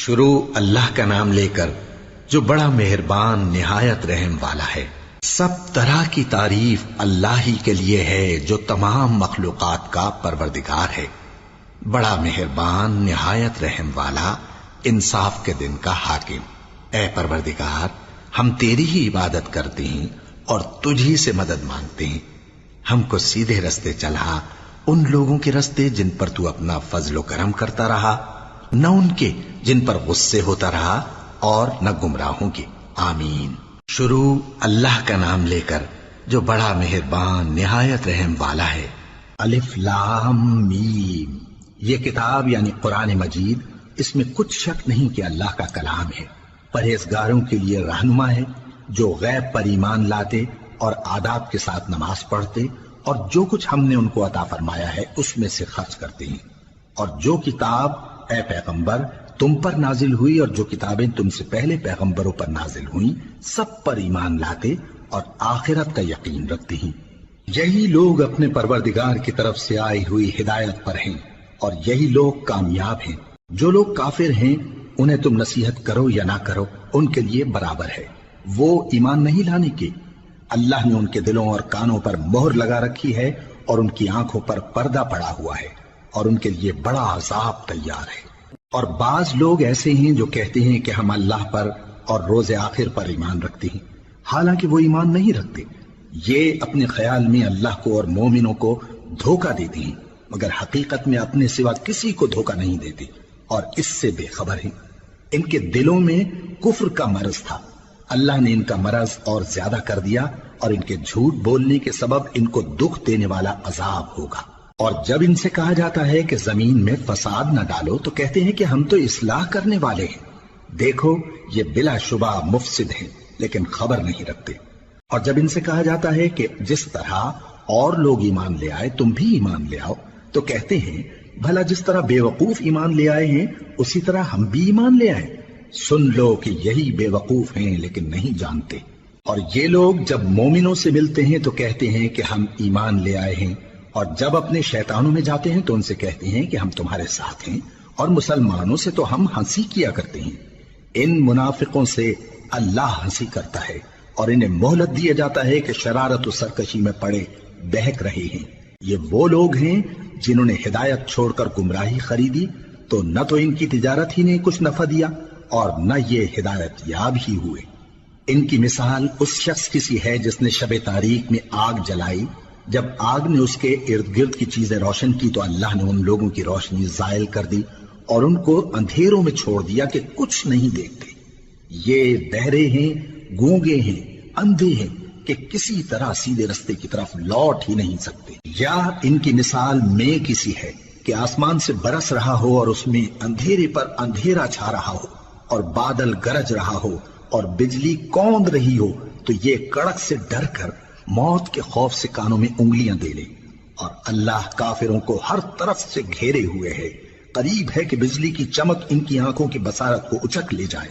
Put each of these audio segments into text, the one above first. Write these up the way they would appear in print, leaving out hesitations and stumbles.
شروع اللہ کا نام لے کر جو بڑا مہربان نہایت رحم والا ہے۔ سب طرح کی تعریف اللہ ہی کے لیے ہے جو تمام مخلوقات کا پروردگار ہے، بڑا مہربان نہایت رحم والا، انصاف کے دن کا حاکم۔ اے پروردگار، ہم تیری ہی عبادت کرتے ہیں اور تجھی سے مدد مانگتے ہیں۔ ہم کو سیدھے رستے چلا، ان لوگوں کے رستے جن پر تو اپنا فضل و کرم کرتا رہا، نہ ان کے جن پر غصے ہوتا رہا، اور نہ گمراہوں کے۔ آمین۔ شروع اللہ کا نام لے کر جو بڑا مہربان نہایت رحم والا ہے۔ الف لام میم۔ یہ کتاب یعنی قرآن مجید، اس میں کچھ شک نہیں کہ اللہ کا کلام ہے، پرہیزگاروں کے لیے رہنما ہے، جو غیب پر ایمان لاتے اور آداب کے ساتھ نماز پڑھتے اور جو کچھ ہم نے ان کو عطا فرمایا ہے اس میں سے خرچ کرتے ہیں، اور جو کتاب اے پیغمبر تم پر نازل ہوئی اور جو کتابیں تم سے پہلے پیغمبروں پر نازل ہوئیں سب پر ایمان لاتے اور آخرت کا یقین رکھتے ہیں۔ یہی لوگ اپنے پروردگار کی طرف سے آئی ہوئی ہدایت پر ہیں اور یہی لوگ کامیاب ہیں۔ جو لوگ کافر ہیں انہیں تم نصیحت کرو یا نہ کرو ان کے لیے برابر ہے، وہ ایمان نہیں لانے کے۔ اللہ نے ان کے دلوں اور کانوں پر مہر لگا رکھی ہے اور ان کی آنکھوں پر پردہ پڑا ہوا ہے اور ان کے لیے بڑا عذاب تیار ہے۔ اور بعض لوگ ایسے ہیں جو کہتے ہیں کہ ہم اللہ پر اور روز آخر پر ایمان رکھتے ہیں، حالانکہ وہ ایمان نہیں رکھتے۔ یہ اپنے خیال میں اللہ کو اور مومنوں کو دھوکہ دیتے ہیں، مگر حقیقت میں اپنے سوا کسی کو دھوکہ نہیں دیتے اور اس سے بے خبر ہیں۔ ان کے دلوں میں کفر کا مرض تھا، اللہ نے ان کا مرض اور زیادہ کر دیا اور ان کے جھوٹ بولنے کے سبب ان کو دکھ دینے والا عذاب ہوگا۔ اور جب ان سے کہا جاتا ہے کہ زمین میں فساد نہ ڈالو تو کہتے ہیں کہ ہم تو اصلاح کرنے والے ہیں۔ دیکھو یہ بلا شبہ مفسد ہیں لیکن خبر نہیں رکھتے۔ اور جب ان سے کہا جاتا ہے کہ جس طرح اور لوگ ایمان لے آئے تم بھی ایمان لے آؤ تو کہتے ہیں بھلا جس طرح بے وقوف ایمان لے آئے ہیں اسی طرح ہم بھی ایمان لے آئے۔ سن لو کہ یہی بے وقوف ہیں لیکن نہیں جانتے۔ اور یہ لوگ جب مومنوں سے ملتے ہیں تو کہتے ہیں کہ ہم ایمان لے آئے ہیں، اور جب اپنے شیطانوں میں جاتے ہیں تو ان سے کہتے ہیں کہ ہم تمہارے ساتھ ہیں، اور مسلمانوں سے تو ہم ہنسی کیا کرتے ہیں۔ ان منافقوں سے اللہ ہنسی کرتا ہے اور انہیں مہلت دیا جاتا ہے کہ شرارت و سرکشی میں پڑے بہک رہے ہیں۔ یہ وہ لوگ ہیں جنہوں نے ہدایت چھوڑ کر گمراہی خریدی، تو نہ تو ان کی تجارت ہی نے کچھ نفع دیا اور نہ یہ ہدایت یاب ہی ہوئے۔ ان کی مثال اس شخص کی سی ہے جس نے شب تاریک میں آگ جلائی، جب آگ نے اس کے ارد گرد کی چیزیں روشن کی تو اللہ نے ان لوگوں کی روشنی زائل کر دی اور ان کو اندھیروں میں چھوڑ دیا کہ کچھ نہیں دیکھتے۔ یہ بہرے ہیں، گونگے ہیں، اندھے ہیں کہ کسی طرح سیدھے رستے کی طرف لوٹ ہی نہیں سکتے۔ یا ان کی مثال میں کسی ہے کہ آسمان سے برس رہا ہو اور اس میں اندھیرے پر اندھیرا چھا رہا ہو اور بادل گرج رہا ہو اور بجلی کوند رہی ہو تو یہ کڑک سے ڈر کر موت کے خوف سے کانوں میں انگلیاں دے لے۔ اور اللہ کافروں کو ہر طرف سے گھیرے ہوئے ہے، قریب ہے کہ بجلی کی چمک ان کی آنکھوں کی بصارت کو اچک لے جائے۔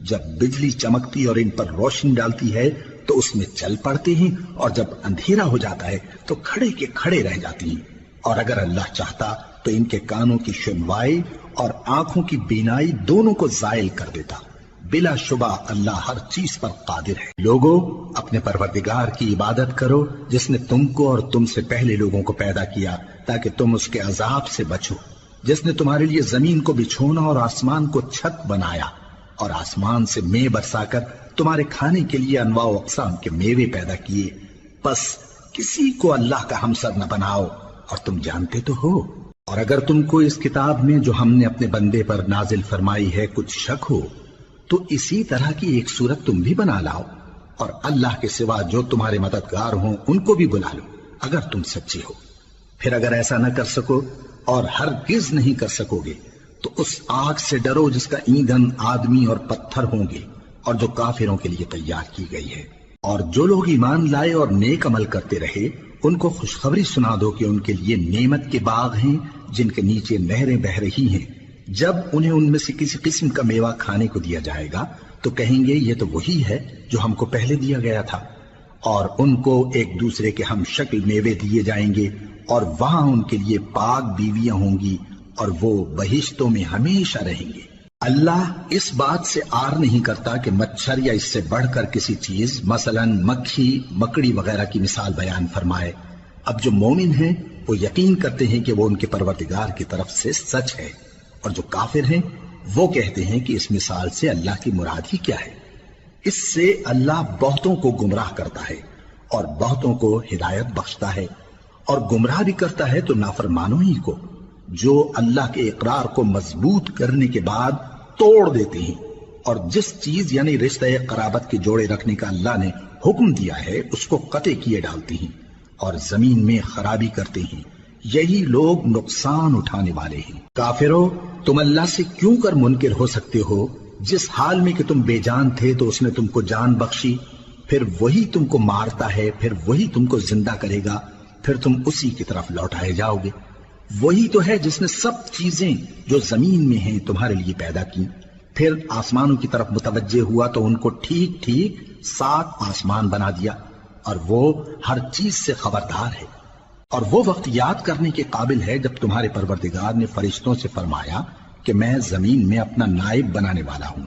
جب بجلی چمکتی اور ان پر روشنی ڈالتی ہے تو اس میں چل پڑتے ہیں، اور جب اندھیرا ہو جاتا ہے تو کھڑے کے کھڑے رہ جاتی ہیں۔ اور اگر اللہ چاہتا تو ان کے کانوں کی سنوائی اور آنکھوں کی بینائی دونوں کو زائل کر دیتا۔ بلا شبہ اللہ ہر چیز پر قادر ہے۔ لوگوں اپنے پروردگار کی عبادت کرو جس نے تم کو اور تم سے پہلے لوگوں کو پیدا کیا تاکہ تم اس کے عذاب سے بچو، جس نے تمہارے لیے زمین کو بچھونا اور آسمان کو چھت بنایا اور آسمان سے مے برسا کر تمہارے کھانے کے لیے انواع و اقسام کے میوے پیدا کیے۔ بس کسی کو اللہ کا ہمسر نہ بناؤ اور تم جانتے تو ہو۔ اور اگر تم کو اس کتاب میں جو ہم نے اپنے بندے پر نازل فرمائی ہے کچھ شک ہو تو اسی طرح کی ایک صورت تم بھی بنا لاؤ، اور اللہ کے سوا جو تمہارے مددگار ہوں ان کو بھی بلا لو اگر تم سچے ہو۔ پھر اگر ایسا نہ کر سکو اور ہرگز نہیں کر سکو گے تو اس آگ سے ڈرو جس کا ایندھن آدمی اور پتھر ہوں گے اور جو کافروں کے لیے تیار کی گئی ہے۔ اور جو لوگ ایمان لائے اور نیک عمل کرتے رہے ان کو خوشخبری سنا دو کہ ان کے لیے نعمت کے باغ ہیں جن کے نیچے نہریں بہ رہی ہیں۔ جب انہیں ان میں سے کسی قسم کا میوہ کھانے کو دیا جائے گا تو کہیں گے یہ تو وہی ہے جو ہم کو پہلے دیا گیا تھا، اور ان کو ایک دوسرے کے ہم شکل میوے دیے جائیں گے اور وہاں ان کے لیے پاک بیویاں ہوں گی اور وہ بہشتوں میں ہمیشہ رہیں گے۔ اللہ اس بات سے آر نہیں کرتا کہ مچھر یا اس سے بڑھ کر کسی چیز مثلاً مکھی مکڑی وغیرہ کی مثال بیان فرمائے۔ اب جو مومن ہیں وہ یقین کرتے ہیں کہ وہ ان کے پروردگار کی طرف سے سچ ہے، اور جو کافر ہیں وہ کہتے ہیں کہ اس مثال سے اللہ کی مراد ہی کیا ہے۔ اس سے اللہ بہتوں کو گمراہ کرتا ہے اور بہتوں کو ہدایت بخشتا ہے، اور گمراہ بھی کرتا ہے تو نافرمانوں ہی کو، جو اللہ کے اقرار کو مضبوط کرنے کے بعد توڑ دیتے ہیں، اور جس چیز یعنی رشتہ قرابت کے جوڑے رکھنے کا اللہ نے حکم دیا ہے اس کو قطع کیے ڈالتے ہیں اور زمین میں خرابی کرتے ہیں۔ یہی لوگ نقصان اٹھانے والے ہیں۔ کافرو، تم اللہ سے کیوں کر منکر ہو سکتے ہو؟ جس حال میں کہ تم بے جان تھے تو اس نے تم کو جان بخشی، پھر وہی تم کو مارتا ہے، پھر وہی تم کو زندہ کرے گا، پھر تم اسی کی طرف لوٹائے جاؤ گے۔ وہی تو ہے جس نے سب چیزیں جو زمین میں ہیں تمہارے لیے پیدا کی، پھر آسمانوں کی طرف متوجہ ہوا تو ان کو ٹھیک ٹھیک 7 آسمان بنا دیا، اور وہ ہر چیز سے خبردار ہے۔ اور وہ وقت یاد کرنے کے قابل ہے جب تمہارے پروردگار نے فرشتوں سے فرمایا کہ میں زمین میں اپنا نائب بنانے والا ہوں۔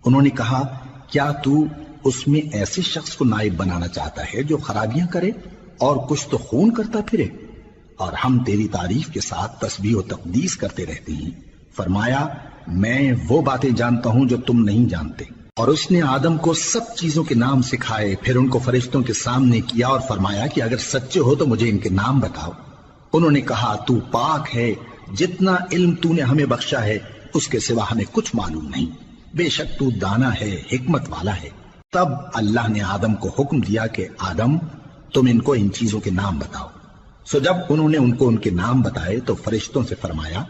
انہوں نے کہا، کیا تو اس میں ایسے شخص کو نائب بنانا چاہتا ہے جو خرابیاں کرے اور کچھ تو خون کرتا پھرے؟ اور ہم تیری تعریف کے ساتھ تسبیح و تقدیس کرتے رہتے ہیں۔ فرمایا، میں وہ باتیں جانتا ہوں جو تم نہیں جانتے۔ اور اس نے آدم کو سب چیزوں کے نام سکھائے، پھر ان کو فرشتوں کے سامنے کیا اور فرمایا کہ اگر سچے ہو تو مجھے ان کے نام بتاؤ۔ انہوں نے کہا، تو پاک ہے، جتنا علم تو نے ہمیں بخشا ہے اس کے سوا ہمیں کچھ معلوم نہیں، بے شک تو دانا ہے، حکمت والا ہے۔ تب اللہ نے آدم کو حکم دیا کہ آدم، تم ان کو ان چیزوں کے نام بتاؤ۔ سو جب انہوں نے ان کو ان کے نام بتائے تو فرشتوں سے فرمایا،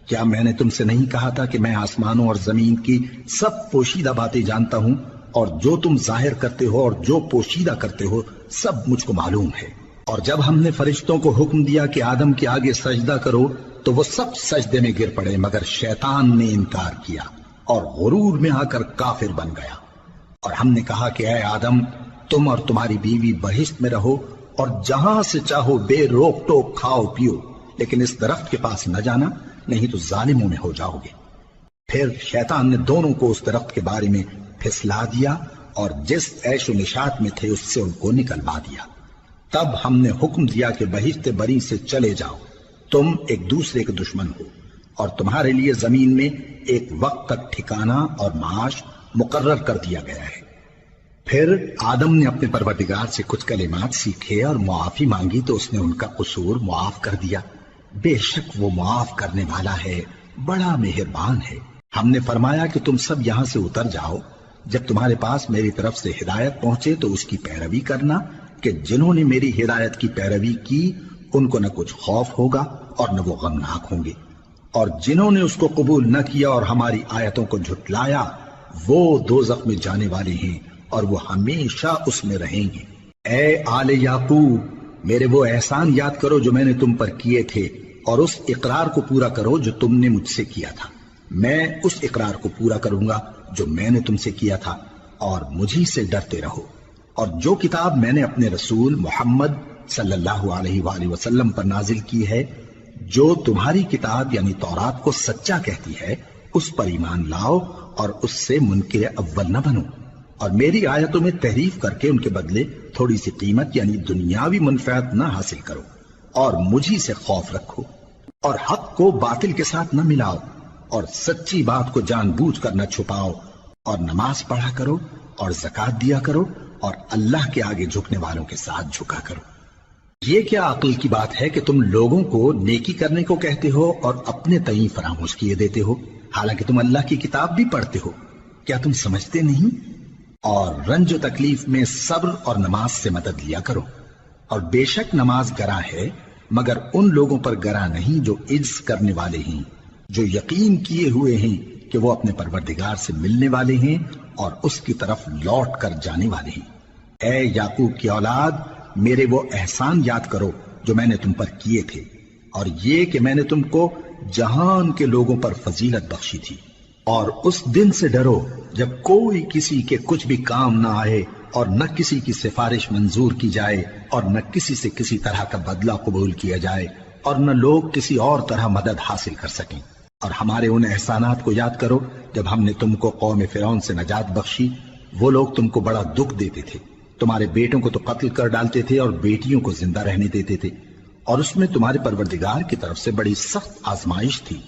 کیا میں نے تم سے نہیں کہا تھا کہ میں آسمانوں اور زمین کی سب پوشیدہ باتیں جانتا ہوں، اور جو تم ظاہر کرتے ہو اور جو پوشیدہ کرتے ہو سب مجھ کو معلوم ہے۔ اور جب ہم نے فرشتوں کو حکم دیا کہ آدم کے آگے سجدہ کرو تو وہ سب سجدے میں گر پڑے، مگر شیطان نے انکار کیا اور غرور میں آ کر کافر بن گیا۔ اور ہم نے کہا کہ اے آدم، تم اور تمہاری بیوی بہشت میں رہو اور جہاں سے چاہو بے روک ٹوک کھاؤ پیو، لیکن اس درخت کے پاس نہ جانا، نہیں تو ظالموں میں ہو جاؤ گے۔ پھر شیطان نے دونوں کو اس درخت کے بارے میں پھسلا دیا اور جس عیش و نشاط میں تھے اس سے ان کو نکلوا دیا۔ تب ہم نے حکم دیا کہ بہشت بری سے چلے جاؤ، تم ایک دوسرے کے دشمن ہو، اور تمہارے لیے زمین میں ایک وقت تک ٹھکانہ اور معاش مقرر کر دیا گیا ہے۔ پھر آدم نے اپنے پروردگار سے کچھ کلمات سیکھے اور معافی مانگی تو اس نے ان کا قصور معاف کر دیا۔ بے شک وہ معاف کرنے والا ہے، بڑا مہربان ہے۔ ہم نے فرمایا کہ تم سب یہاں سے اتر جاؤ، جب تمہارے پاس میری طرف سے ہدایت پہنچے تو اس کی پیروی کرنا، کہ جنہوں نے میری ہدایت کی پیروی کی ان کو نہ کچھ خوف ہوگا اور نہ وہ غمناک ہوں گے، اور جنہوں نے اس کو قبول نہ کیا اور ہماری آیتوں کو جھٹلایا وہ دوزخ میں جانے والے ہیں اور وہ ہمیشہ اس میں رہیں گے۔ اے آل یعقوب، میرے وہ احسان یاد کرو جو میں نے تم پر کیے تھے، اور اس اقرار کو پورا کرو جو تم نے مجھ سے کیا تھا۔ میں اس اقرار کو پورا کروں گا جو میں نے تم سے کیا تھا، اور مجھی سے ڈرتے رہو۔ اور جو کتاب میں نے اپنے رسول محمد صلی اللہ علیہ وآلہ وسلم پر نازل کی ہے، جو تمہاری کتاب یعنی تورات کو سچا کہتی ہے، اس پر ایمان لاؤ اور اس سے منکر اول نہ بنو، اور میری آیتوں میں تحریف کر کے ان کے بدلے تھوڑی سی قیمت یعنی دنیاوی منفعت نہ حاصل کرو، اور مجھی سے خوف رکھو، اور حق کو باطل کے ساتھ نہ ملاؤ، اور سچی بات کو جان بوجھ کر نہ چھپاؤ، اور نماز پڑھا کرو اور زکوٰۃ دیا کرو، اور اللہ کے آگے جھکنے والوں کے ساتھ جھکا کرو۔ یہ کیا عقل کی بات ہے کہ تم لوگوں کو نیکی کرنے کو کہتے ہو اور اپنے تئیں فراموش کیے دیتے ہو، حالانکہ تم اللہ کی کتاب بھی پڑھتے ہو؟ کیا تم سمجھتے نہیں؟ اور رنج و تکلیف میں صبر اور نماز سے مدد لیا کرو، اور بے شک نماز گراں ہے، مگر ان لوگوں پر گراں نہیں جو عجز کرنے والے ہیں، جو یقین کیے ہوئے ہیں کہ وہ اپنے پروردگار سے ملنے والے ہیں اور اس کی طرف لوٹ کر جانے والے ہیں۔ اے یعقوب کی اولاد، میرے وہ احسان یاد کرو جو میں نے تم پر کیے تھے، اور یہ کہ میں نے تم کو جہان کے لوگوں پر فضیلت بخشی تھی۔ اور اس دن سے ڈرو جب کوئی کسی کے کچھ بھی کام نہ آئے، اور نہ کسی کی سفارش منظور کی جائے، اور نہ کسی سے کسی طرح کا بدلہ قبول کیا جائے، اور نہ لوگ کسی اور طرح مدد حاصل کر سکیں۔ اور ہمارے ان احسانات کو یاد کرو جب ہم نے تم کو قوم فرعون سے نجات بخشی۔ وہ لوگ تم کو بڑا دکھ دیتے تھے، تمہارے بیٹوں کو تو قتل کر ڈالتے تھے اور بیٹیوں کو زندہ رہنے دیتے تھے، اور اس میں تمہارے پروردگار کی طرف سے بڑی سخت آزمائش تھی۔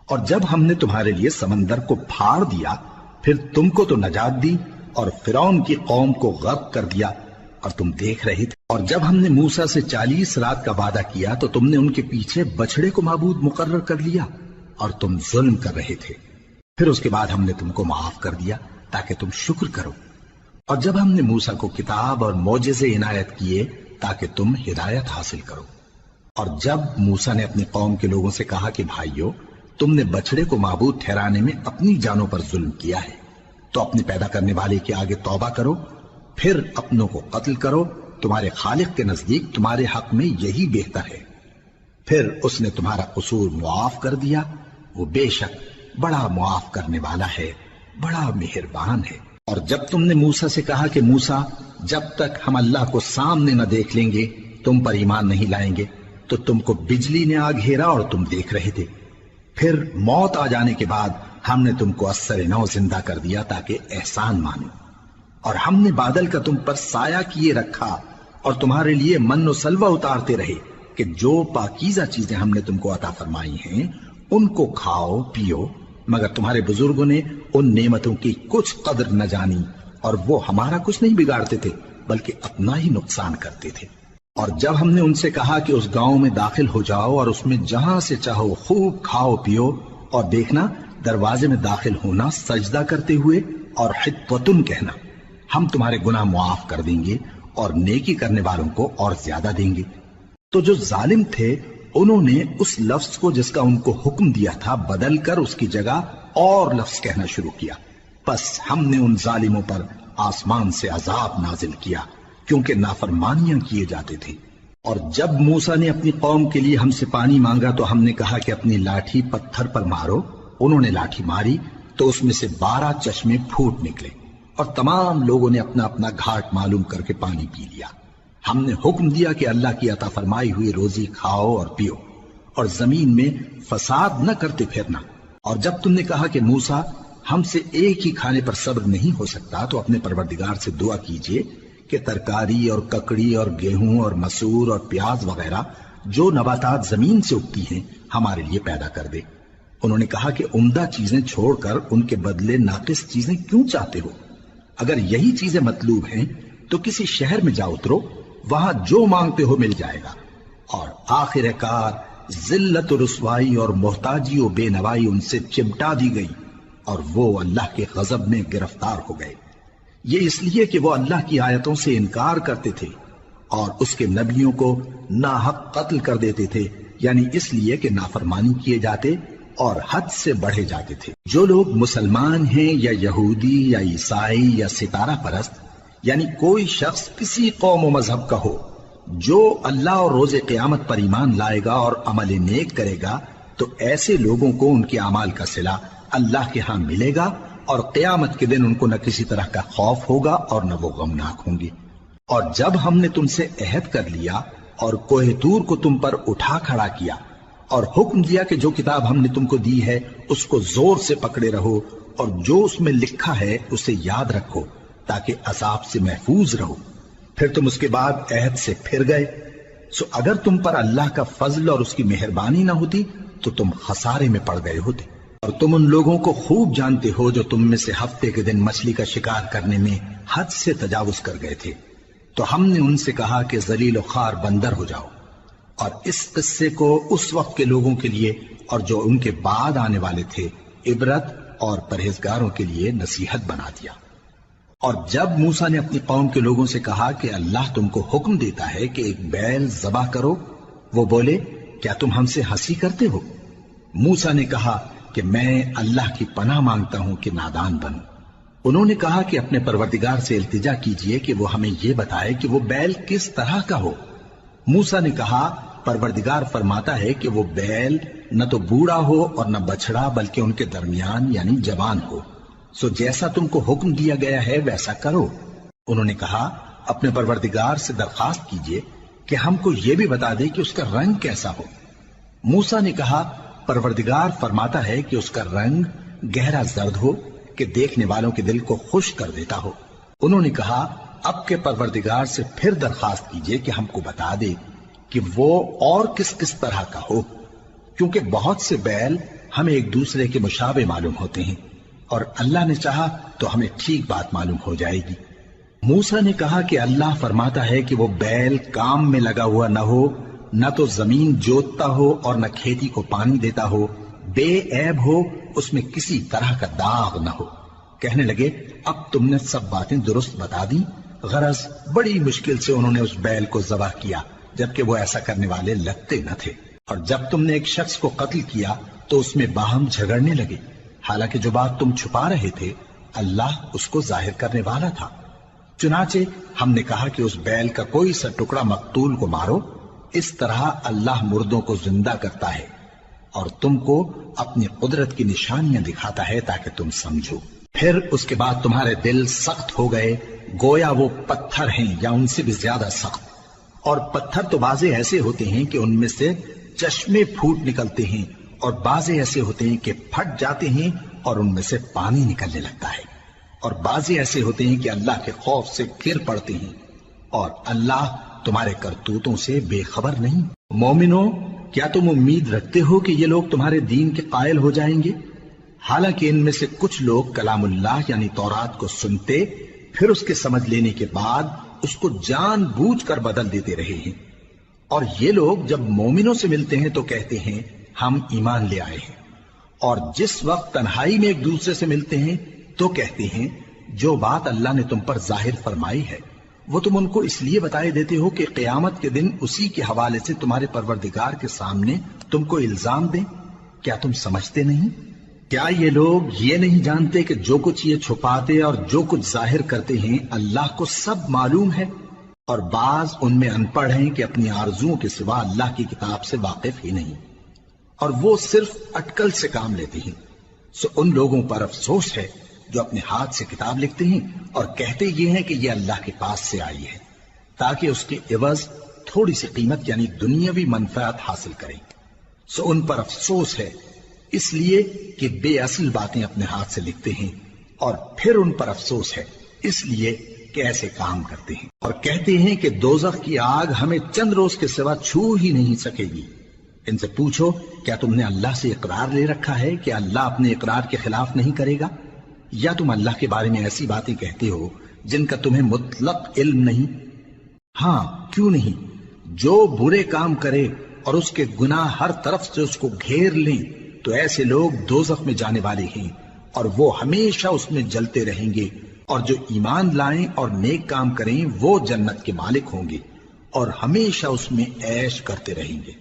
اور جب ہم نے تمہارے لیے سمندر کو پھاڑ دیا، پھر تم کو تو نجات دی اور فرعون کی قوم کو غرق کر دیا، اور تم دیکھ رہے تھے۔ اور جب ہم نے موسیٰ سے 40 رات کا وعدہ کیا تو تم نے ان کے پیچھے بچڑے کو معبود مقرر کر لیا اور تم ظلم کر رہے تھے۔ پھر اس کے بعد ہم نے تم کو معاف کر دیا تاکہ تم شکر کرو۔ اور جب ہم نے موسیٰ کو کتاب اور معجزے عنایت کیے تاکہ تم ہدایت حاصل کرو۔ اور جب موسیٰ نے اپنی قوم کے لوگوں سے کہا کہ بھائیو، تم نے بچڑے کو معبود ٹھہرانے میں اپنی جانوں پر ظلم کیا ہے، تو اپنے پیدا کرنے والے کے آگے توبہ کرو، پھر اپنوں کو قتل کرو، تمہارے خالق کے نزدیک تمہارے حق میں یہی بہتر ہے۔ پھر اس نے تمہارا قصور معاف کر دیا، وہ بے شک بڑا معاف کرنے والا ہے، بڑا مہربان ہے۔ اور جب تم نے موسیٰ سے کہا کہ موسیٰ، جب تک ہم اللہ کو سامنے نہ دیکھ لیں گے تم پر ایمان نہیں لائیں گے، تو تم کو بجلی نے آ گھیرا اور تم دیکھ رہے تھے۔ پھر موت آ جانے کے بعد ہم نے تم کو اثر نو زندہ کر دیا تاکہ احسان مانو۔ اور ہم نے بادل کا تم پر سایہ کیے رکھا اور تمہارے لیے من و سلوہ اتارتے رہے کہ جو پاکیزہ چیزیں ہم نے تم کو عطا فرمائی ہیں ان کو کھاؤ پیو، مگر تمہارے بزرگوں نے ان نعمتوں کی کچھ قدر نہ جانی، اور وہ ہمارا کچھ نہیں بگاڑتے تھے بلکہ اپنا ہی نقصان کرتے تھے۔ اور جب ہم نے ان سے کہا کہ اس گاؤں میں داخل ہو جاؤ اور اس میں جہاں سے چاہو خوب کھاؤ پیو، اور دیکھنا دروازے میں داخل ہونا سجدہ کرتے ہوئے اور حطوتن کہنا، ہم تمہارے گناہ معاف کر دیں گے اور نیکی کرنے والوں کو اور زیادہ دیں گے۔ تو جو ظالم تھے انہوں نے اس لفظ کو جس کا ان کو حکم دیا تھا بدل کر اس کی جگہ اور لفظ کہنا شروع کیا، پس ہم نے ان ظالموں پر آسمان سے عذاب نازل کیا کیونکہ نافرمانیاں کیے جاتے تھے۔ اور جب موسیٰ نے اپنی قوم کے لیے ہم سے پانی مانگا تو ہم نے کہا کہ اپنی لاٹھی پتھر پر مارو۔ انہوں نے لاٹھی ماری تو اس میں سے 12 چشمے پھوٹ نکلے، اور تمام لوگوں نے اپنا اپنا گھاٹ معلوم کر کے پانی پی لیا۔ ہم نے حکم دیا کہ اللہ کی عطا فرمائی ہوئی روزی کھاؤ اور پیو، اور زمین میں فساد نہ کرتے پھرنا۔ اور جب تم نے کہا کہ موسیٰ، ہم سے ایک ہی کھانے پر صبر نہیں ہو سکتا، تو اپنے پروردگار سے دعا کیجئے کہ ترکاری اور ککڑی اور گیہوں اور مسور اور پیاز وغیرہ جو نباتات زمین سے اگتی ہیں ہمارے لیے پیدا کر دے۔ انہوں نے کہا کہ عمدہ چیزیں چھوڑ کر ان کے بدلے ناقص چیزیں کیوں چاہتے ہو؟ اگر یہی چیزیں مطلوب ہیں تو کسی شہر میں جا اترو، وہاں جو مانگتے ہو مل جائے گا۔ اور آخر کار ذلت و رسوائی اور محتاجی و بے نوائی ان سے چمٹا دی گئی، اور وہ اللہ کے غضب میں گرفتار ہو گئے۔ یہ اس لیے کہ وہ اللہ کی آیتوں سے انکار کرتے تھے اور اس کے نبیوں کو ناحق قتل کر دیتے تھے، یعنی اس لیے کہ نافرمانی کیے جاتے اور حد سے بڑھے جاتے تھے۔ جو لوگ مسلمان ہیں یا یہودی یا عیسائی یا ستارہ پرست، یعنی کوئی شخص کسی قوم و مذہب کا ہو، جو اللہ اور روز قیامت پر ایمان لائے گا اور عمل نیک کرے گا، تو ایسے لوگوں کو ان کے اعمال کا صلہ اللہ کے ہاں ملے گا، اور قیامت کے دن ان کو نہ کسی طرح کا خوف ہوگا اور نہ وہ غمناک ہوں گے۔ اور جب ہم نے تم سے عہد کر لیا اور کوہ طور کو تم پر اٹھا کھڑا کیا اور حکم دیا کہ جو کتاب ہم نے تم کو دی ہے اس کو زور سے پکڑے رہو، اور جو اس میں لکھا ہے اسے یاد رکھو تاکہ عذاب سے محفوظ رہو، پھر تم اس کے بعد عہد سے پھر گئے، سو اگر تم پر اللہ کا فضل اور اس کی مہربانی نہ ہوتی تو تم خسارے میں پڑ گئے ہوتے۔ اور تم ان لوگوں کو خوب جانتے ہو جو تم میں سے ہفتے کے دن مچھلی کا شکار کرنے میں حد سے تجاوز کر گئے تھے، تو ہم نے ان سے کہا کہ ذلیل و خوار بندر ہو جاؤ، اور اس قصے کو اس وقت کے لوگوں کے لیے اور جو ان کے بعد آنے والے تھے عبرت اور پرہیزگاروں کے لیے نصیحت بنا دیا۔ اور جب موسیٰ نے اپنی قوم کے لوگوں سے کہا کہ اللہ تم کو حکم دیتا ہے کہ ایک بیل ذبح کرو، وہ بولے کیا تم ہم سے ہنسی کرتے ہو؟ موسیٰ نے کہا کہ میں اللہ کی پناہ مانگتا ہوں کہ نادان بنوں۔ انہوں نے کہا کہ اپنے پروردگار سے التجا کیجئے کہ وہ ہمیں یہ بتائے کہ وہ بیل کس طرح کا ہو۔ موسیٰ نے کہا پروردگار فرماتا ہے کہ وہ بیل نہ تو بوڑھا ہو اور نہ بچڑا بلکہ ان کے درمیان یعنی جوان ہو، سو جیسا تم کو حکم دیا گیا ہے ویسا کرو۔ انہوں نے کہا اپنے پروردگار سے درخواست کیجئے کہ ہم کو یہ بھی بتا دے کہ اس کا رنگ کیسا ہو۔ موسیٰ نے کہا پروردگار فرماتا ہے کہ اس کا رنگ گہرا زرد ہو کہ دیکھنے والوں کے دل کو خوش کر دیتا ہو۔ انہوں نے کہا اب کے پروردگار سے پھر درخواست کیجئے کہ ہم کو بتا دے کہ وہ اور کس کس طرح کا ہو، کیونکہ بہت سے بیل ہمیں ایک دوسرے کے مشابہ معلوم ہوتے ہیں، اور اللہ نے چاہا تو ہمیں ٹھیک بات معلوم ہو جائے گی۔ موسیٰ نے کہا کہ اللہ فرماتا ہے کہ وہ بیل کام میں لگا ہوا نہ ہو، نہ تو زمین جوتتا ہو اور نہ کھیتی کو پانی دیتا ہو، بے عیب ہو، اس میں کسی طرح کا داغ نہ ہو۔ کہنے لگے اب تم نے سب باتیں درست بتا دی۔ غرض بڑی مشکل سے انہوں نے اس بیل کو ذبح کیا، جبکہ وہ ایسا کرنے والے لگتے نہ تھے۔ اور جب تم نے ایک شخص کو قتل کیا تو اس میں باہم جھگڑنے لگے، حالانکہ جو بات تم چھپا رہے تھے اللہ اس کو ظاہر کرنے والا تھا۔ چنانچہ ہم نے کہا کہ اس بیل کا کوئی سا ٹکڑا مقتول کو مارو، اس طرح اللہ مردوں کو زندہ کرتا ہے اور تم کو اپنی قدرت کی نشانیاں دکھاتا ہے تاکہ تم سمجھو۔ پھر اس کے بعد تمہارے دل سخت ہو گئے، گویا وہ پتھر ہیں یا ان سے بھی زیادہ سخت۔ اور پتھر تو بعضے ایسے ہوتے ہیں کہ ان میں سے چشمے پھوٹ نکلتے ہیں، اور بعضے ایسے ہوتے ہیں کہ پھٹ جاتے ہیں اور ان میں سے پانی نکلنے لگتا ہے، اور بعضے ایسے ہوتے ہیں کہ اللہ کے خوف سے گر پڑتے ہیں، اور اللہ تمہارے کرتوتوں سے بے خبر نہیں۔ مومنو، کیا تم امید رکھتے ہو کہ یہ لوگ تمہارے دین کے قائل ہو جائیں گے؟ حالانکہ ان میں سے کچھ لوگ کلام اللہ یعنی تورات کو سنتے، پھر اس کے سمجھ لینے کے بعد اس کو جان بوجھ کر بدل دیتے رہے ہیں، اور یہ لوگ جب مومنوں سے ملتے ہیں تو کہتے ہیں ہم ایمان لے آئے ہیں، اور جس وقت تنہائی میں ایک دوسرے سے ملتے ہیں تو کہتے ہیں جو بات اللہ نے تم پر ظاہر فرمائی ہے وہ تم ان کو اس لیے بتائے دیتے ہو کہ قیامت کے دن اسی کے حوالے سے تمہارے پروردگار کے سامنے تم کو الزام دیں۔ کیا تم سمجھتے نہیں؟ کیا یہ لوگ یہ نہیں جانتے کہ جو کچھ یہ چھپاتے اور جو کچھ ظاہر کرتے ہیں اللہ کو سب معلوم ہے؟ اور بعض ان میں ان پڑھ ہیں کہ اپنی آرزوؤں کے سوا اللہ کی کتاب سے واقف ہی نہیں، اور وہ صرف اٹکل سے کام لیتے ہیں۔ سو ان لوگوں پر افسوس ہے جو اپنے ہاتھ سے کتاب لکھتے ہیں اور کہتے یہ ہیں کہ یہ اللہ کے پاس سے آئی ہے، تاکہ اس کے عوض تھوڑی سی قیمت یعنی دنیاوی منفعت حاصل کریں۔ سو ان پر افسوس ہے اس لیے کہ بے اصل باتیں اپنے ہاتھ سے لکھتے ہیں، اور پھر ان پر افسوس ہے اس لیے کہ ایسے کام کرتے ہیں، اور کہتے ہیں کہ دوزخ کی آگ ہمیں چند روز کے سوا چھو ہی نہیں سکے گی۔ ان سے پوچھو کیا تم نے اللہ سے اقرار لے رکھا ہے کہ اللہ اپنے اقرار کے خلاف نہیں کرے گا؟ یا تم اللہ کے بارے میں ایسی باتیں کہتے ہو جن کا تمہیں مطلق علم نہیں؟ ہاں کیوں نہیں، جو برے کام کرے اور اس کے گناہ ہر طرف سے اس کو گھیر لیں تو ایسے لوگ دوزخ میں جانے والے ہیں، اور وہ ہمیشہ اس میں جلتے رہیں گے، اور جو ایمان لائیں اور نیک کام کریں وہ جنت کے مالک ہوں گے اور ہمیشہ اس میں عیش کرتے رہیں گے۔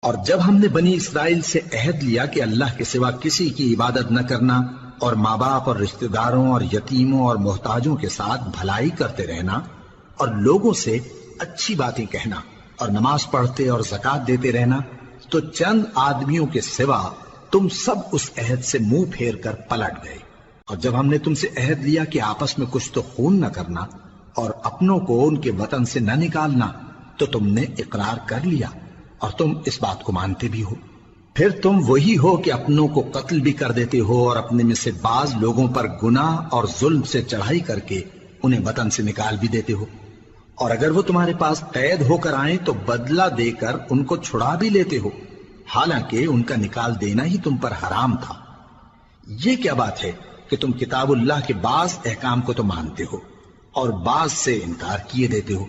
اور جب ہم نے بنی اسرائیل سے عہد لیا کہ اللہ کے سوا کسی کی عبادت نہ کرنا، اور ماں باپ اور رشتہ داروں اور یتیموں اور محتاجوں کے ساتھ بھلائی کرتے رہنا، اور لوگوں سے اچھی باتیں کہنا، اور نماز پڑھتے اور زکوٰۃ دیتے رہنا، تو چند آدمیوں کے سوا تم سب اس عہد سے منہ پھیر کر پلٹ گئے۔ اور جب ہم نے تم سے عہد لیا کہ آپس میں کچھ تو خون نہ کرنا اور اپنوں کو ان کے وطن سے نہ نکالنا، تو تم نے اقرار کر لیا اور تم اس بات کو مانتے بھی ہو۔ پھر تم وہی ہو کہ اپنوں کو قتل بھی کر دیتے ہو اور اپنے میں سے بعض لوگوں پر گناہ اور ظلم سے چڑھائی کر کے انہیں وطن سے نکال بھی دیتے ہو، اور اگر وہ تمہارے پاس قید ہو کر آئیں تو بدلہ دے کر ان کو چھڑا بھی لیتے ہو، حالانکہ ان کا نکال دینا ہی تم پر حرام تھا۔ یہ کیا بات ہے کہ تم کتاب اللہ کے بعض احکام کو تو مانتے ہو اور بعض سے انکار کیے دیتے ہو؟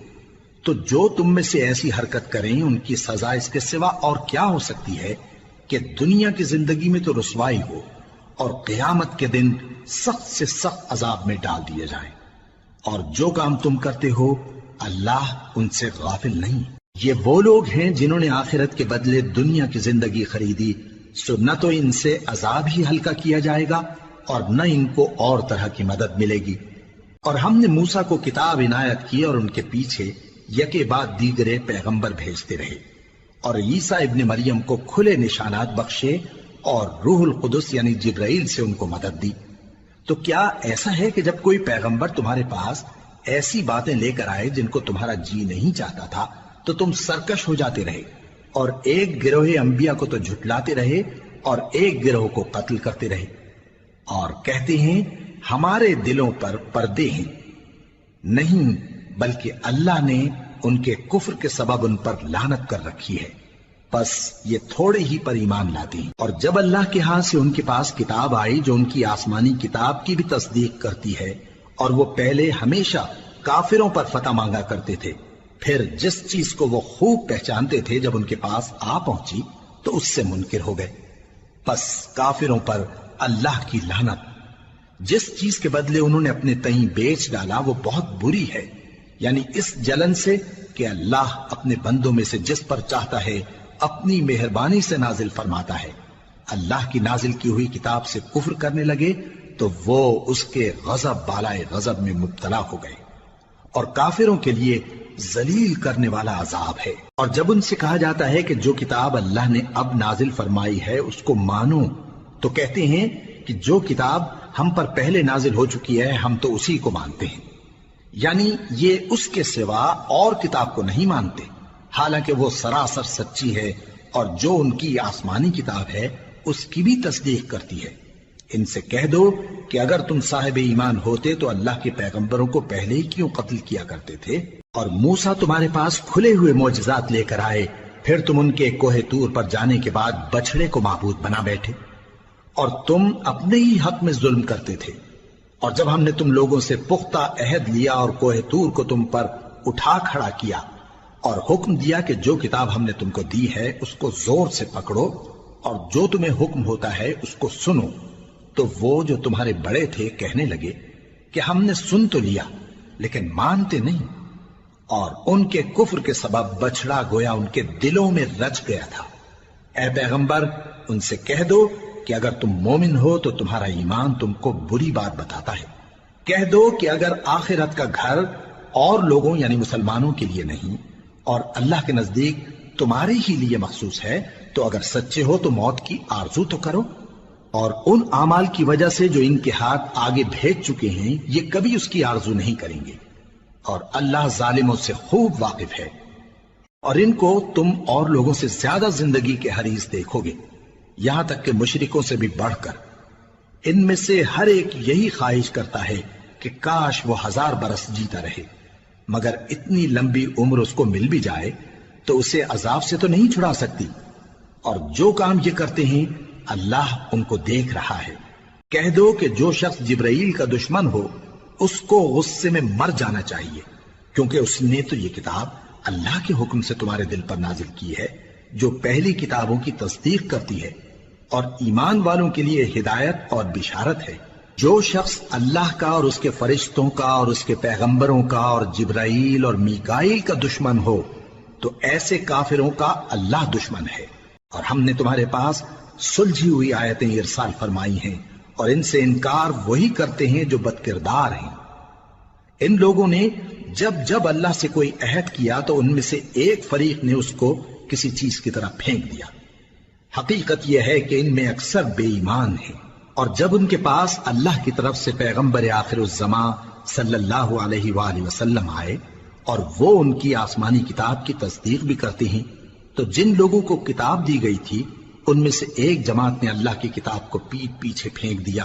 تو جو تم میں سے ایسی حرکت کریں ان کی سزا اس کے سوا اور کیا ہو سکتی ہے کہ دنیا کی زندگی میں تو رسوائی ہو اور قیامت کے دن سخت سے سخت عذاب میں ڈال دیے جائیں۔ اور جو کام تم کرتے ہو اللہ ان سے غافل نہیں۔ یہ وہ لوگ ہیں جنہوں نے آخرت کے بدلے دنیا کی زندگی خریدی، سو نہ تو ان سے عذاب ہی ہلکا کیا جائے گا اور نہ ان کو اور طرح کی مدد ملے گی۔ اور ہم نے موسیٰ کو کتاب عنایت کی اور ان کے پیچھے یکے بعد دیگرے پیغمبر بھیجتے رہے، اور عیسیٰ ابن مریم کو کھلے نشانات بخشے اور روح القدس یعنی جبرائیل سے ان کو مدد دی۔ تو کیا ایسا ہے کہ جب کوئی پیغمبر تمہارے پاس ایسی باتیں لے کر آئے جن کو تمہارا جی نہیں چاہتا تھا تو تم سرکش ہو جاتے رہے، اور ایک گروہ انبیاء کو تو جھٹلاتے رہے اور ایک گروہ کو قتل کرتے رہے، اور کہتے ہیں ہمارے دلوں پر پردے ہیں، نہیں بلکہ اللہ نے ان کے کفر کے سبب ان پر لعنت کر رکھی ہے، بس یہ تھوڑے ہی پر ایمان لاتے ہیں۔ اور جب اللہ کے ہاں سے ان کے پاس کتاب آئی جو ان کی آسمانی کتاب کی بھی تصدیق کرتی ہے، اور وہ پہلے ہمیشہ کافروں پر فتح مانگا کرتے تھے، پھر جس چیز کو وہ خوب پہچانتے تھے جب ان کے پاس آ پہنچی تو اس سے منکر ہو گئے، بس کافروں پر اللہ کی لعنت۔ جس چیز کے بدلے انہوں نے اپنے تئیں بیچ ڈالا وہ بہت بری ہے، یعنی اس جلن سے کہ اللہ اپنے بندوں میں سے جس پر چاہتا ہے اپنی مہربانی سے نازل فرماتا ہے۔ اللہ کی نازل کی ہوئی کتاب سے کفر کرنے لگے تو وہ اس کے غضب بالائے غضب میں مبتلا ہو گئے، اور کافروں کے لیے ذلیل کرنے والا عذاب ہے۔ اور جب ان سے کہا جاتا ہے کہ جو کتاب اللہ نے اب نازل فرمائی ہے اس کو مانو، تو کہتے ہیں کہ جو کتاب ہم پر پہلے نازل ہو چکی ہے ہم تو اسی کو مانتے ہیں، یعنی یہ اس کے سوا اور کتاب کو نہیں مانتے، حالانکہ وہ سراسر سچی ہے، اور جو ان کی آسمانی کتاب ہے اس کی بھی تصدیق کرتی ہے۔ ان سے کہہ دو کہ اگر تم صاحب ایمان ہوتے تو اللہ کے پیغمبروں کو پہلے ہی کیوں قتل کیا کرتے تھے؟ اور موسیٰ تمہارے پاس کھلے ہوئے معجزات لے کر آئے، پھر تم ان کے کوہ طور پر جانے کے بعد بچڑے کو معبود بنا بیٹھے، اور تم اپنے ہی حق میں ظلم کرتے تھے۔ اور جب ہم نے تم لوگوں سے پختہ عہد لیا اور کوہ طور کو تم پر اٹھا کھڑا کیا، اور حکم دیا کہ جو کتاب ہم نے تم کو دی ہے اس کو زور سے پکڑو، اور جو تمہیں حکم ہوتا ہے اس کو سنو، تو وہ جو تمہارے بڑے تھے کہنے لگے کہ ہم نے سن تو لیا لیکن مانتے نہیں، اور ان کے کفر کے سبب بچڑا گویا ان کے دلوں میں رچ گیا تھا۔ اے پیغمبر ان سے کہہ دو کہ اگر تم مومن ہو تو تمہارا ایمان تم کو بری بات بتاتا ہے، کہہ دو کہ اگر آخرت کا گھر اور لوگوں یعنی مسلمانوں کے لیے نہیں اور اللہ کے نزدیک تمہارے ہی لیے مخصوص ہے تو اگر سچے ہو تو موت کی آرزو تو کرو، اور ان اعمال کی وجہ سے جو ان کے ہاتھ آگے بھیج چکے ہیں یہ کبھی اس کی آرزو نہیں کریں گے، اور اللہ ظالموں سے خوب واقف ہے۔ اور ان کو تم اور لوگوں سے زیادہ زندگی کے حریص دیکھو گے، یہاں تک کہ مشرکوں سے بھی بڑھ کر۔ ان میں سے ہر ایک یہی خواہش کرتا ہے کہ کاش وہ 1000 برس جیتا رہے، مگر اتنی لمبی عمر اس کو مل بھی جائے تو اسے عذاب سے تو نہیں چھڑا سکتی، اور جو کام یہ کرتے ہیں اللہ ان کو دیکھ رہا ہے۔ کہہ دو کہ جو شخص جبرائیل کا دشمن ہو اس کو غصے میں مر جانا چاہیے، کیونکہ اس نے تو یہ کتاب اللہ کے حکم سے تمہارے دل پر نازل کی ہے جو پہلی کتابوں کی تصدیق کرتی ہے، اور ایمان والوں کے لیے ہدایت اور بشارت ہے۔ جو شخص اللہ کا اور اس کے فرشتوں کا اور اس کے پیغمبروں کا اور جبرائیل اور میکائیل کا دشمن ہو تو ایسے کافروں کا اللہ دشمن ہے۔ اور ہم نے تمہارے پاس سلجھی ہوئی آیتیں ارسال فرمائی ہیں، اور ان سے انکار وہی کرتے ہیں جو بد کردار ہیں۔ ان لوگوں نے جب جب اللہ سے کوئی عہد کیا تو ان میں سے ایک فریق نے اس کو کسی چیز کی طرح پھینک دیا۔ حقیقت یہ ہے کہ ان میں اکثر بے ایمان ہیں، اور جب ان کے پاس اللہ کی طرف سے پیغمبر آخر الزمان صلی اللہ علیہ وآلہ وسلم آئے اور وہ ان کی آسمانی کتاب کی تصدیق بھی کرتے ہیں، تو جن لوگوں کو کتاب دی گئی تھی ان میں سے ایک جماعت نے اللہ کی کتاب کو پیٹ پیچھے پھینک دیا،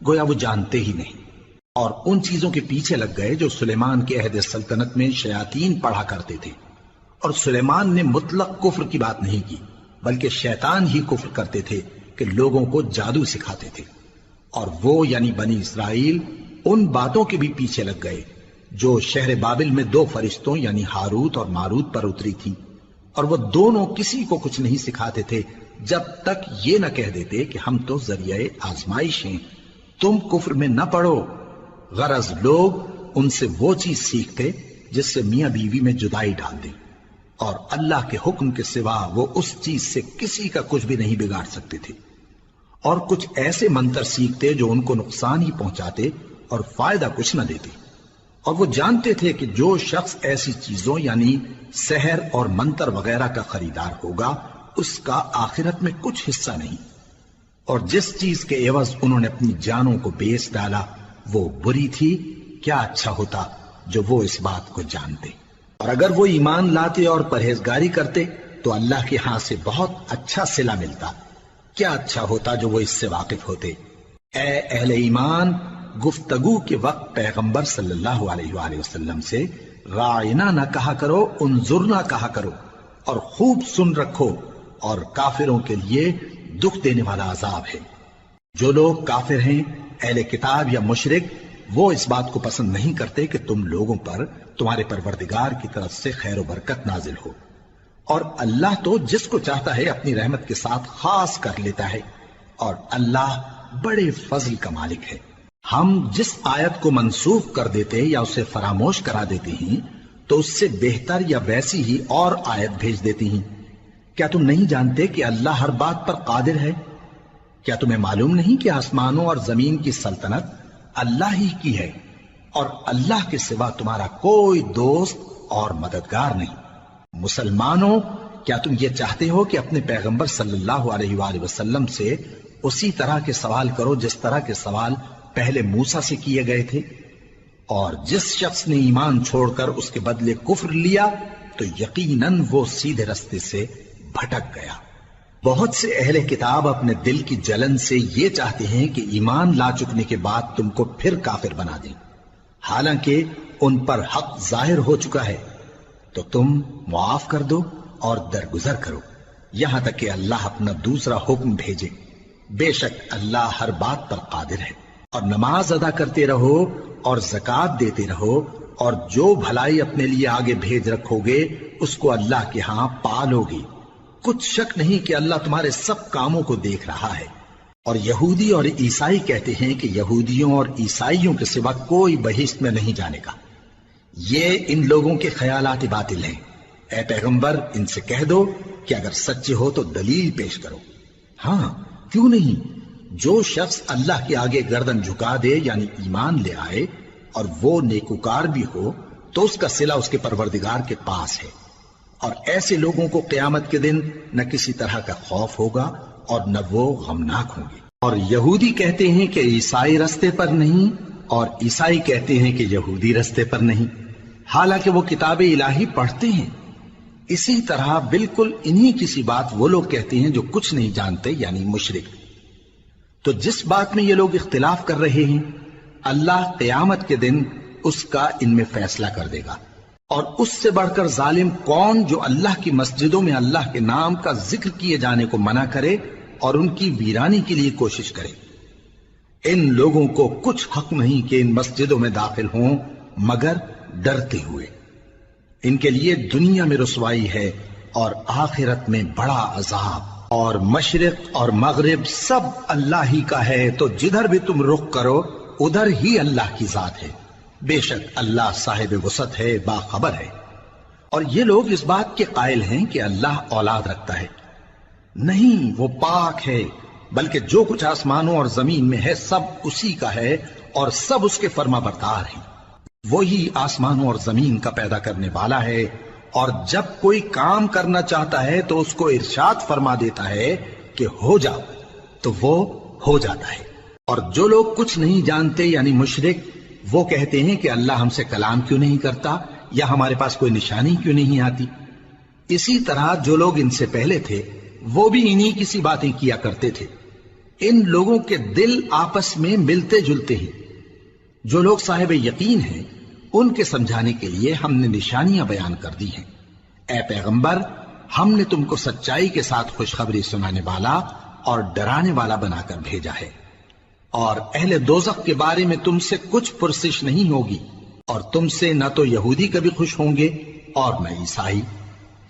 گویا وہ جانتے ہی نہیں، اور ان چیزوں کے پیچھے لگ گئے جو سلیمان کے عہد سلطنت میں شیاطین پڑھا کرتے تھے۔ اور سلیمان نے مطلق کفر کی بات نہیں کی، بلکہ شیطان ہی کفر کرتے تھے کہ لوگوں کو جادو سکھاتے تھے، اور وہ یعنی بنی اسرائیل ان باتوں کے بھی پیچھے لگ گئے جو شہر بابل میں 2 فرشتوں یعنی ہاروت اور ماروت پر اتری تھی، اور وہ دونوں کسی کو کچھ نہیں سکھاتے تھے جب تک یہ نہ کہہ دیتے کہ ہم تو ذریعہ آزمائش ہیں، تم کفر میں نہ پڑو۔ غرض لوگ ان سے وہ چیز سیکھتے جس سے میاں بیوی میں جدائی ڈال دیں، اور اللہ کے حکم کے سوا وہ اس چیز سے کسی کا کچھ بھی نہیں بگاڑ سکتے تھے، اور کچھ ایسے منتر سیکھتے جو ان کو نقصان ہی پہنچاتے اور فائدہ کچھ نہ دیتے، اور وہ جانتے تھے کہ جو شخص ایسی چیزوں یعنی سحر اور منتر وغیرہ کا خریدار ہوگا اس کا آخرت میں کچھ حصہ نہیں، اور جس چیز کے عوض انہوں نے اپنی جانوں کو بیچ ڈالا وہ بری تھی، کیا اچھا ہوتا جو وہ اس بات کو جانتے۔ اور اگر وہ ایمان لاتے اور پرہیزگاری کرتے تو اللہ کے ہاں سے بہت اچھا صلہ ملتا، کیا اچھا ہوتا جو وہ اس سے واقف ہوتے۔ اے اہل ایمان، گفتگو کے وقت پیغمبر صلی اللہ علیہ وآلہ وسلم سے رائنا نہ کہا کرو، انظرنا کہا کرو، اور خوب سن رکھو، اور کافروں کے لیے دکھ دینے والا عذاب ہے۔ جو لوگ کافر ہیں، اہل کتاب یا مشرک، وہ اس بات کو پسند نہیں کرتے کہ تم لوگوں پر تمہارے پروردگار کی طرف سے خیر و برکت نازل ہو، اور اللہ تو جس کو چاہتا ہے اپنی رحمت کے ساتھ خاص کر لیتا ہے، اور اللہ بڑے فضل کا مالک ہے۔ ہم جس آیت کو منسوخ کر دیتے یا اسے فراموش کرا دیتے ہیں تو اس سے بہتر یا ویسی ہی اور آیت بھیج دیتی ہیں۔ کیا تم نہیں جانتے کہ اللہ ہر بات پر قادر ہے؟ کیا تمہیں معلوم نہیں کہ آسمانوں اور زمین کی سلطنت اللہ ہی کی ہے، اور اللہ کے سوا تمہارا کوئی دوست اور مددگار نہیں؟ مسلمانوں، کیا تم یہ چاہتے ہو کہ اپنے پیغمبر صلی اللہ علیہ وآلہ وسلم سے اسی طرح کے سوال کرو جس طرح کے سوال پہلے موسیٰ سے کیے گئے تھے؟ اور جس شخص نے ایمان چھوڑ کر اس کے بدلے کفر لیا تو یقیناً وہ سیدھے رستے سے بھٹک گیا۔ بہت سے اہل کتاب اپنے دل کی جلن سے یہ چاہتے ہیں کہ ایمان لا چکنے کے بعد تم کو پھر کافر بنا دیں، حالانکہ ان پر حق ظاہر ہو چکا ہے۔ تو تم معاف کر دو اور درگزر کرو یہاں تک کہ اللہ اپنا دوسرا حکم بھیجے۔ بے شک اللہ ہر بات پر قادر ہے۔ اور نماز ادا کرتے رہو اور زکوٰۃ دیتے رہو، اور جو بھلائی اپنے لیے آگے بھیج رکھو گے اس کو اللہ کے ہاں پالو گے۔ کچھ شک نہیں کہ اللہ تمہارے سب کاموں کو دیکھ رہا ہے۔ اور یہودی اور عیسائی کہتے ہیں کہ یہودیوں اور عیسائیوں کے سوا کوئی بہشت میں نہیں جانے کا۔ یہ ان لوگوں کے خیالات باطل ہیں۔ اے پیغمبر، ان سے کہہ دو کہ اگر سچے ہو تو دلیل پیش کرو۔ ہاں، کیوں نہیں؟ جو شخص اللہ کے آگے گردن جھکا دے، یعنی ایمان لے آئے، اور وہ نیکوکار بھی ہو، تو اس کا صلہ اس کے پروردگار کے پاس ہے۔ اور ایسے لوگوں کو قیامت کے دن نہ کسی طرح کا خوف ہوگا اور نہ وہ غمناک ہوں گے۔ اور یہودی کہتے ہیں کہ عیسائی رستے پر نہیں، اور عیسائی کہتے ہیں کہ یہودی رستے پر نہیں، حالانکہ وہ کتاب الہی پڑھتے ہیں۔ اسی طرح بالکل انہی کسی بات وہ لوگ کہتے ہیں جو کچھ نہیں جانتے، یعنی مشرک۔ تو جس بات میں یہ لوگ اختلاف کر رہے ہیں، اللہ قیامت کے دن اس کا ان میں فیصلہ کر دے گا۔ اور اس سے بڑھ کر ظالم کون جو اللہ کی مسجدوں میں اللہ کے نام کا ذکر کیے جانے کو منع کرے اور ان کی ویرانی کے لیے کوشش کرے۔ ان لوگوں کو کچھ حق نہیں کہ ان مسجدوں میں داخل ہوں مگر ڈرتے ہوئے۔ ان کے لیے دنیا میں رسوائی ہے اور آخرت میں بڑا عذاب۔ اور مشرق اور مغرب سب اللہ ہی کا ہے، تو جدھر بھی تم رخ کرو ادھر ہی اللہ کی ذات ہے۔ بے شک اللہ صاحب وسعت ہے، باخبر ہے۔ اور یہ لوگ اس بات کے قائل ہیں کہ اللہ اولاد رکھتا ہے۔ نہیں، وہ پاک ہے، بلکہ جو کچھ آسمانوں اور زمین میں ہے سب اسی کا ہے، اور سب اس کے فرما بردار ہیں۔ وہی آسمانوں اور زمین کا پیدا کرنے والا ہے، اور جب کوئی کام کرنا چاہتا ہے تو اس کو ارشاد فرما دیتا ہے کہ ہو جاؤ، تو وہ ہو جاتا ہے۔ اور جو لوگ کچھ نہیں جانتے، یعنی مشرک، وہ کہتے ہیں کہ اللہ ہم سے کلام کیوں نہیں کرتا، یا ہمارے پاس کوئی نشانی کیوں نہیں آتی۔ اسی طرح جو لوگ ان سے پہلے تھے وہ بھی انہی کسی باتیں کیا کرتے تھے۔ ان لوگوں کے دل آپس میں ملتے جلتے ہیں۔ جو لوگ صاحب یقین ہیں ان کے سمجھانے کے لیے ہم نے نشانیاں بیان کر دی ہیں۔ اے پیغمبر، ہم نے تم کو سچائی کے ساتھ خوشخبری سنانے والا اور ڈرانے والا بنا کر بھیجا ہے۔ اور اہل دوزخ کے بارے میں تم سے کچھ پرسش نہیں ہوگی، اور تم سے نہ تو یہودی کبھی خوش ہوں گے اور نہ عیسائی،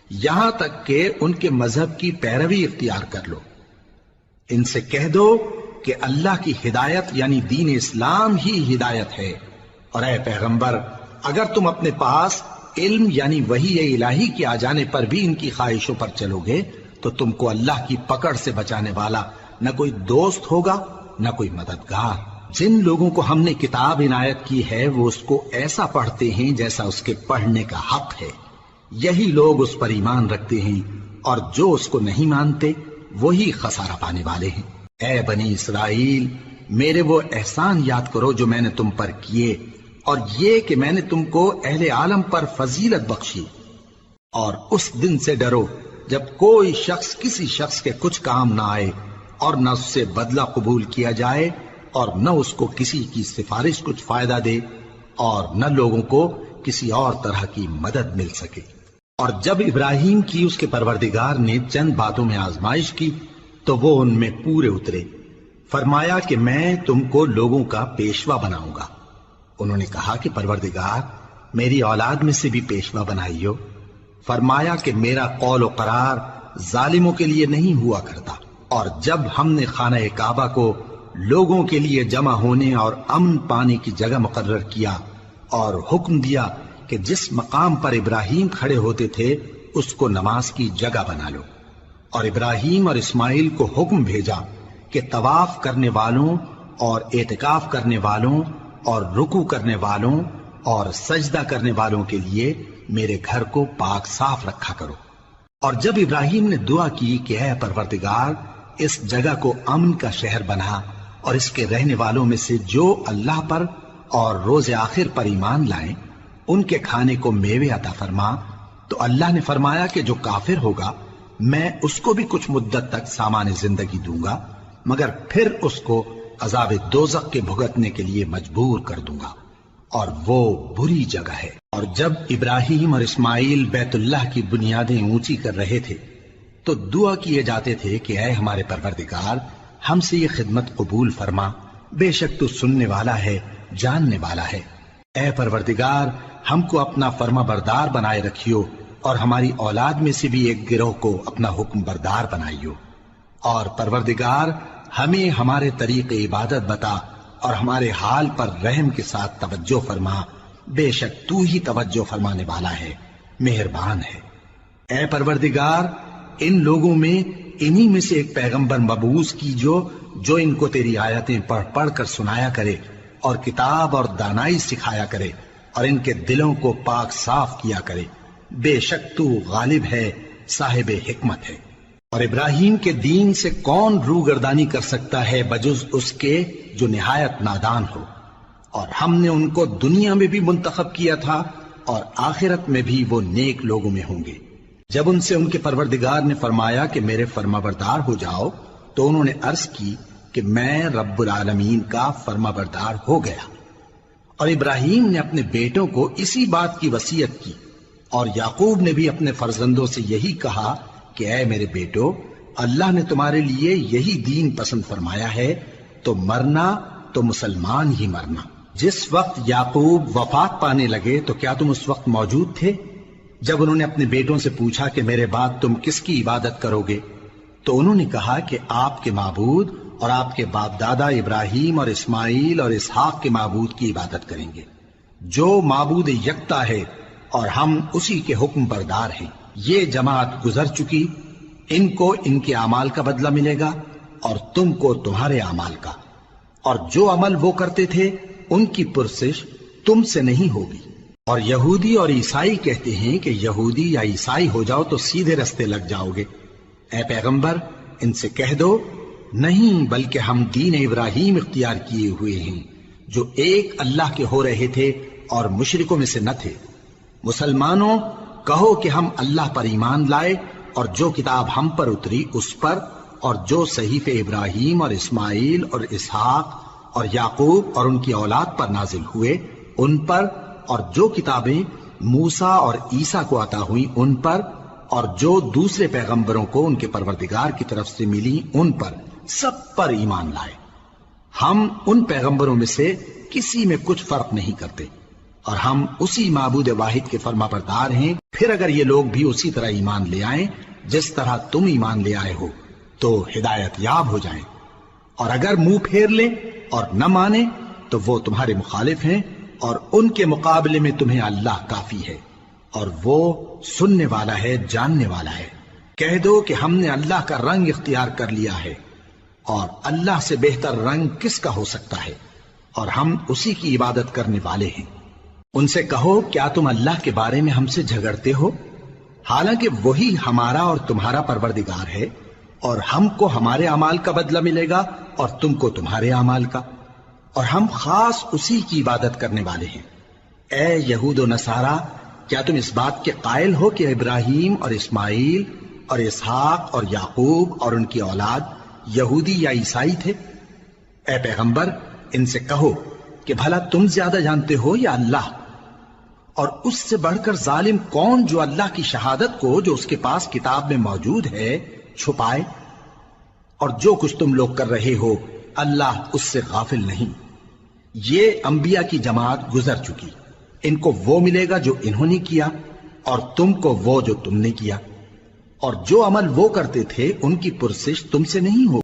یہاں تک کہ ان کے مذہب کی پیروی اختیار کر لو۔ ان سے کہہ دو کہ اللہ کی ہدایت یعنی دین اسلام ہی ہدایت ہے۔ اور اے پیغمبر، اگر تم اپنے پاس علم یعنی وحی الہی کے آ جانے پر بھی ان کی خواہشوں پر چلو گے تو تم کو اللہ کی پکڑ سے بچانے والا نہ کوئی دوست ہوگا نہ کوئی مددگار۔ جن لوگوں کو ہم نے کتاب عنایت کی ہے وہ اس کو ایسا پڑھتے ہیں جیسا اس کے پڑھنے کا حق ہے، یہی لوگ اس پر ایمان رکھتے ہیں، اور جو اس کو نہیں مانتے وہی خسارہ پانے والے ہیں۔ اے بنی اسرائیل، میرے وہ احسان یاد کرو جو میں نے تم پر کیے، اور یہ کہ میں نے تم کو اہل عالم پر فضیلت بخشی۔ اور اس دن سے ڈرو جب کوئی شخص کسی شخص کے کچھ کام نہ آئے، اور نہ اس سے بدلہ قبول کیا جائے اور نہ اس کو کسی کی سفارش کچھ فائدہ دے اور نہ لوگوں کو کسی اور طرح کی مدد مل سکے۔ اور جب ابراہیم کی اس کے پروردگار نے چند باتوں میں آزمائش کی تو وہ ان میں پورے اترے۔ فرمایا کہ میں تم کو لوگوں کا پیشوا بناؤں گا۔ انہوں نے کہا کہ پروردگار میری اولاد میں سے بھی پیشوا بنائیو۔ فرمایا کہ میرا قول و قرار ظالموں کے لیے نہیں ہوا کرتا۔ اور جب ہم نے خانہ کعبہ کو لوگوں کے لیے جمع ہونے اور امن پانے کی جگہ مقرر کیا اور حکم دیا کہ جس مقام پر ابراہیم کھڑے ہوتے تھے اس کو نماز کی جگہ بنا لو، اور ابراہیم اور اسماعیل کو حکم بھیجا کہ طواف کرنے والوں اور اعتکاف کرنے والوں اور رکوع کرنے والوں اور سجدہ کرنے والوں کے لیے میرے گھر کو پاک صاف رکھا کرو۔ اور جب ابراہیم نے دعا کی کہ اے پروردگار اس جگہ کو امن کا شہر بنا اور اس کے رہنے والوں میں سے جو اللہ پر اور روز آخر پر ایمان لائیں ان کے کھانے کو میوے عطا فرما، تو اللہ نے فرمایا کہ جو کافر ہوگا میں اس کو بھی کچھ مدت تک سامان زندگی دوں گا، مگر پھر اس کو عذاب دوزخ کے بھگتنے کے لیے مجبور کر دوں گا، اور وہ بری جگہ ہے۔ اور جب ابراہیم اور اسماعیل بیت اللہ کی بنیادیں اونچی کر رہے تھے تو دعا کیے جاتے تھے کہ اے ہمارے پروردگار ہم سے یہ خدمت قبول فرما، بے شک تو سننے والا ہے، جاننے والا ہے۔ اے پروردگار ہم کو اپنا فرما بردار بنائے رکھیو اور ہماری اولاد میں سے بھی ایک گروہ کو اپنا حکم بردار بنائیو، اور پروردگار ہمیں ہمارے طریق عبادت بتا اور ہمارے حال پر رحم کے ساتھ توجہ فرما، بے شک تو ہی توجہ فرمانے والا ہے، مہربان ہے۔ اے پروردگار ان لوگوں میں انہی میں سے ایک پیغمبر مبعوث کی جو ان کو تیری آیتیں پڑھ پڑھ کر سنایا کرے اور کتاب اور دانائی سکھایا کرے اور ان کے دلوں کو پاک صاف کیا کرے، بے شک تو غالب ہے، صاحب حکمت ہے۔ اور ابراہیم کے دین سے کون روگردانی کر سکتا ہے بجز اس کے جو نہایت نادان ہو، اور ہم نے ان کو دنیا میں بھی منتخب کیا تھا اور آخرت میں بھی وہ نیک لوگوں میں ہوں گے۔ جب ان سے ان کے پروردگار نے فرمایا کہ میرے فرما بردار ہو جاؤ تو انہوں نے عرض کی کہ میں رب العالمین کا فرما بردار ہو گیا۔ اور ابراہیم نے اپنے بیٹوں کو اسی بات کی وصیت کی، اور یعقوب نے بھی اپنے فرزندوں سے یہی کہا کہ اے میرے بیٹو، اللہ نے تمہارے لیے یہی دین پسند فرمایا ہے، تو مرنا تو مسلمان ہی مرنا۔ جس وقت یعقوب وفات پانے لگے تو کیا تم اس وقت موجود تھے جب انہوں نے اپنے بیٹوں سے پوچھا کہ میرے بعد تم کس کی عبادت کرو گے؟ تو انہوں نے کہا کہ آپ کے معبود اور آپ کے باپ دادا ابراہیم اور اسماعیل اور اسحاق کے معبود کی عبادت کریں گے، جو معبود یکتا ہے اور ہم اسی کے حکم بردار ہیں۔ یہ جماعت گزر چکی، ان کو ان کے اعمال کا بدلہ ملے گا اور تم کو تمہارے اعمال کا، اور جو عمل وہ کرتے تھے ان کی پرسش تم سے نہیں ہوگی۔ اور یہودی اور عیسائی کہتے ہیں کہ یہودی یا عیسائی ہو جاؤ تو سیدھے رستے لگ جاؤ گے۔ اے پیغمبر ان سے کہہ دو نہیں، بلکہ ہم دین ابراہیم اختیار کیے ہوئے ہیں جو ایک اللہ کے ہو رہے تھے اور مشرکوں میں سے نہ تھے۔ مسلمانوں کہو کہ ہم اللہ پر ایمان لائے اور جو کتاب ہم پر اتری اس پر، اور جو صحیفے ابراہیم اور اسماعیل اور اسحاق اور یعقوب اور ان کی اولاد پر نازل ہوئے ان پر، اور جو کتابیں موسیٰ اور عیسیٰ کو عطا ہوئی ان پر، اور جو دوسرے پیغمبروں کو ان کے پروردگار کی طرف سے ملی ان پر، سب پر ایمان لائے۔ ہم ان پیغمبروں میں سے کسی میں کچھ فرق نہیں کرتے، اور ہم اسی معبود واحد کے فرما بردار ہیں۔ پھر اگر یہ لوگ بھی اسی طرح ایمان لے آئیں جس طرح تم ایمان لے آئے ہو تو ہدایت یاب ہو جائیں، اور اگر منہ پھیر لیں اور نہ مانیں تو وہ تمہارے مخالف ہیں، اور ان کے مقابلے میں تمہیں اللہ کافی ہے، اور وہ سننے والا ہے، جاننے والا ہے۔ کہہ دو کہ ہم نے اللہ کا رنگ اختیار کر لیا ہے، اور اللہ سے بہتر رنگ کس کا ہو سکتا ہے، اور ہم اسی کی عبادت کرنے والے ہیں۔ ان سے کہو کیا تم اللہ کے بارے میں ہم سے جھگڑتے ہو، حالانکہ وہی ہمارا اور تمہارا پروردگار ہے، اور ہم کو ہمارے اعمال کا بدلہ ملے گا اور تم کو تمہارے اعمال کا، اور ہم خاص اسی کی عبادت کرنے والے ہیں۔ اے یہود و نصارا، کیا تم اس بات کے قائل ہو کہ ابراہیم اور اسماعیل اور اسحاق اور یعقوب اور ان کی اولاد یہودی یا عیسائی تھے؟ اے پیغمبر ان سے کہو کہ بھلا تم زیادہ جانتے ہو یا اللہ؟ اور اس سے بڑھ کر ظالم کون جو اللہ کی شہادت کو جو اس کے پاس کتاب میں موجود ہے چھپائے؟ اور جو کچھ تم لوگ کر رہے ہو اللہ اس سے غافل نہیں۔ یہ انبیاء کی جماعت گزر چکی، ان کو وہ ملے گا جو انہوں نے کیا اور تم کو وہ جو تم نے کیا، اور جو عمل وہ کرتے تھے ان کی پرسش تم سے نہیں ہو۔